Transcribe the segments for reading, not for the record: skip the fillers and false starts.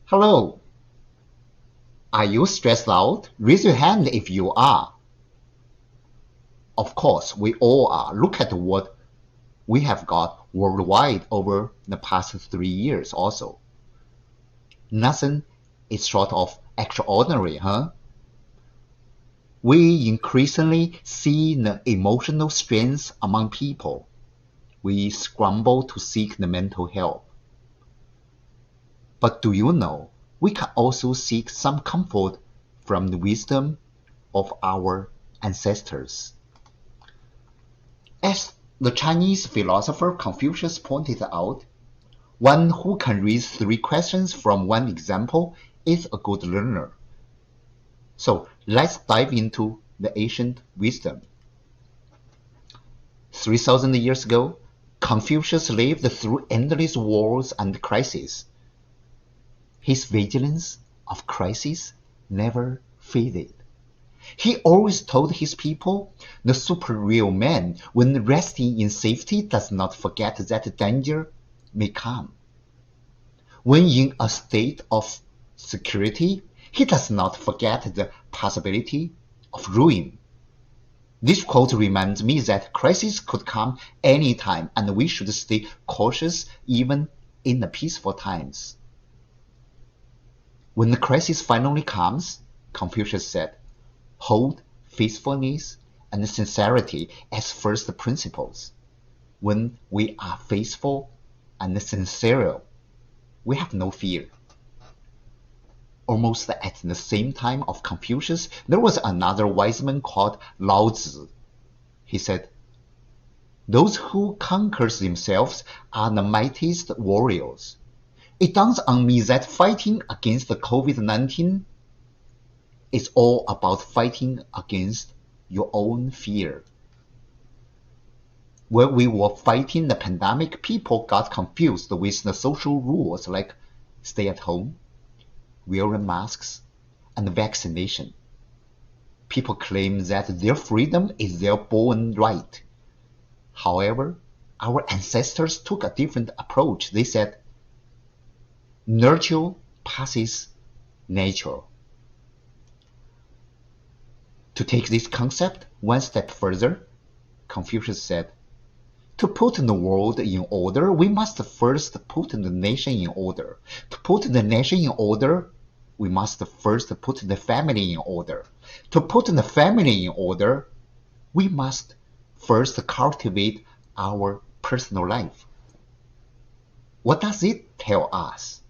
Hello, are you stressed out? Raise your hand if you are. Of course, we all are. Look at what we have got worldwide over the past 3 years also. Nothing is short of extraordinary, huh? We increasingly see the emotional strains among people. We scramble to seek the mental help. But do you know, we can also seek some comfort from the wisdom of our ancestors. As the Chinese philosopher Confucius pointed out, one who can raise 3 questions from one example is a good learner. So let's dive into the ancient wisdom. 3,000 years ago, Confucius lived through endless wars and crises. His vigilance of crisis never faded. He always told his people, the super-real man, when resting in safety, does not forget that danger may come. When in a state of security, he does not forget the possibility of ruin. This quote reminds me that crisis could come anytime and we should stay cautious even in the peaceful times. When the crisis finally comes, Confucius said, hold faithfulness and sincerity as first principles. When we are faithful and sincere, we have no fear. Almost at the same time of Confucius, there was another wise man called Lao Tzu. He said, those who conquer themselves are the mightiest warriors. It dawns on me that fighting against the COVID-19 is all about fighting against your own fear. When we were fighting the pandemic, people got confused with the social rules like stay at home, wearing masks, and vaccination. People claim that their freedom is their born right. However, our ancestors took a different approach. They said, nurture passes nature. To take this concept one step further, Confucius said, to put the world in order, we must first put the nation in order. To put the nation in order, we must first put the family in order. To put the family in order, we must first cultivate our personal life. What does it tell us?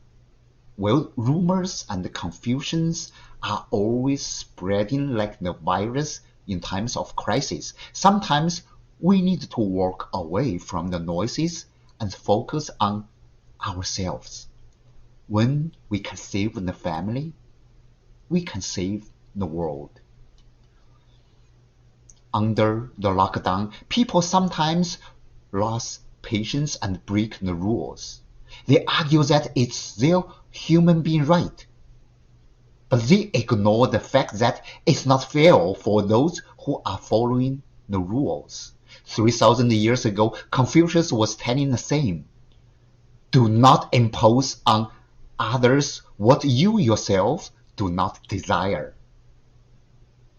Well, rumors and confusions are always spreading like the virus in times of crisis. Sometimes we need to walk away from the noises and focus on ourselves. When we can save the family, we can save the world. Under the lockdown, people sometimes lose patience and break the rules. They argue that it's their human being right. But they ignore the fact that it's not fair for those who are following the rules. 3,000 years ago, Confucius was telling the same. Do not impose on others what you yourself do not desire.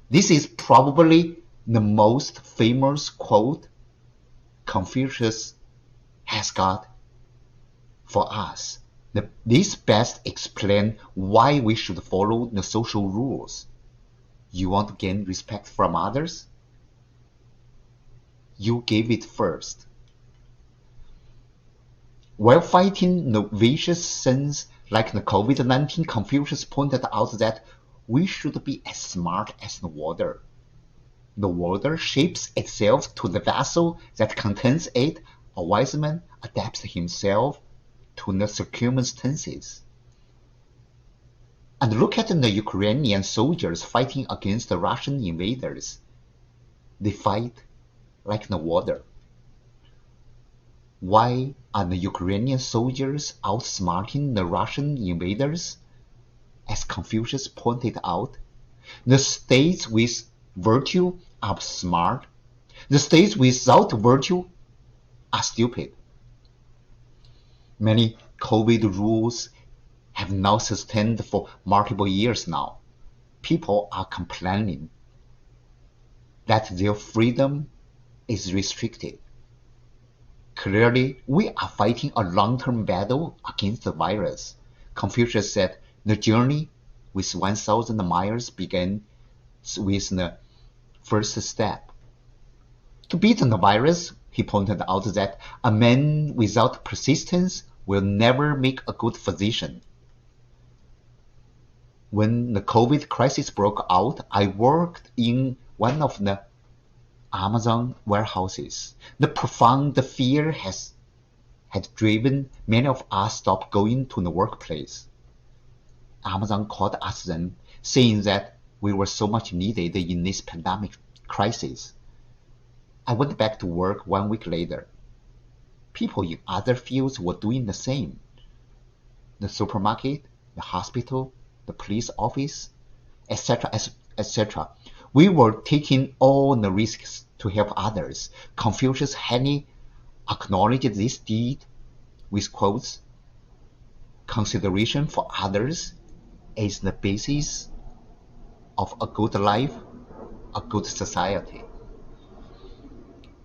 This is probably the most famous quote Confucius has got for us. This best explains why we should follow the social rules. You want to gain respect from others? You give it first. While fighting the vicious sins like the COVID-19, Confucius pointed out that we should be as smart as the water. The water shapes itself to the vessel that contains it. A wise man adapts himself to the circumstances. And look at the Ukrainian soldiers fighting against the Russian invaders. They fight like the water. Why are the Ukrainian soldiers outsmarting the Russian invaders? As Confucius pointed out, the states with virtue are smart. The states without virtue are stupid. Many COVID rules have now sustained for multiple years now. People are complaining that their freedom is restricted. Clearly, we are fighting a long-term battle against the virus. Confucius said, the journey with 1,000 miles begins with the first step. To beat the virus, he pointed out that a man without persistence will never make a good physician. When the COVID crisis broke out, I worked in one of the Amazon warehouses. The profound fear had driven many of us to stop going to the workplace. Amazon called us then, saying that we were so much needed in this pandemic crisis. I went back to work 1 week later. People in other fields were doing the same. The supermarket, the hospital, the police office, etc., etc. We were taking all the risks to help others. Confucius highly acknowledged this deed with quotes, consideration for others is the basis of a good life, a good society.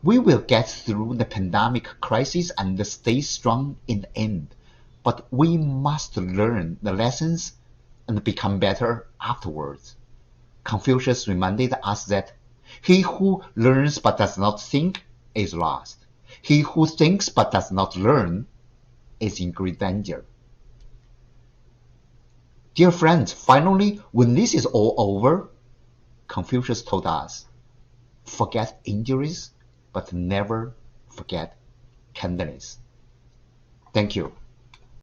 We will get through the pandemic crisis and stay strong in the end, but we must learn the lessons and become better afterwards. Confucius reminded us that he who learns but does not think is lost. He who thinks but does not learn is in great danger. Dear friends, finally, when this is all over, Confucius told us, forget injuries, but never forget kindness. Thank you.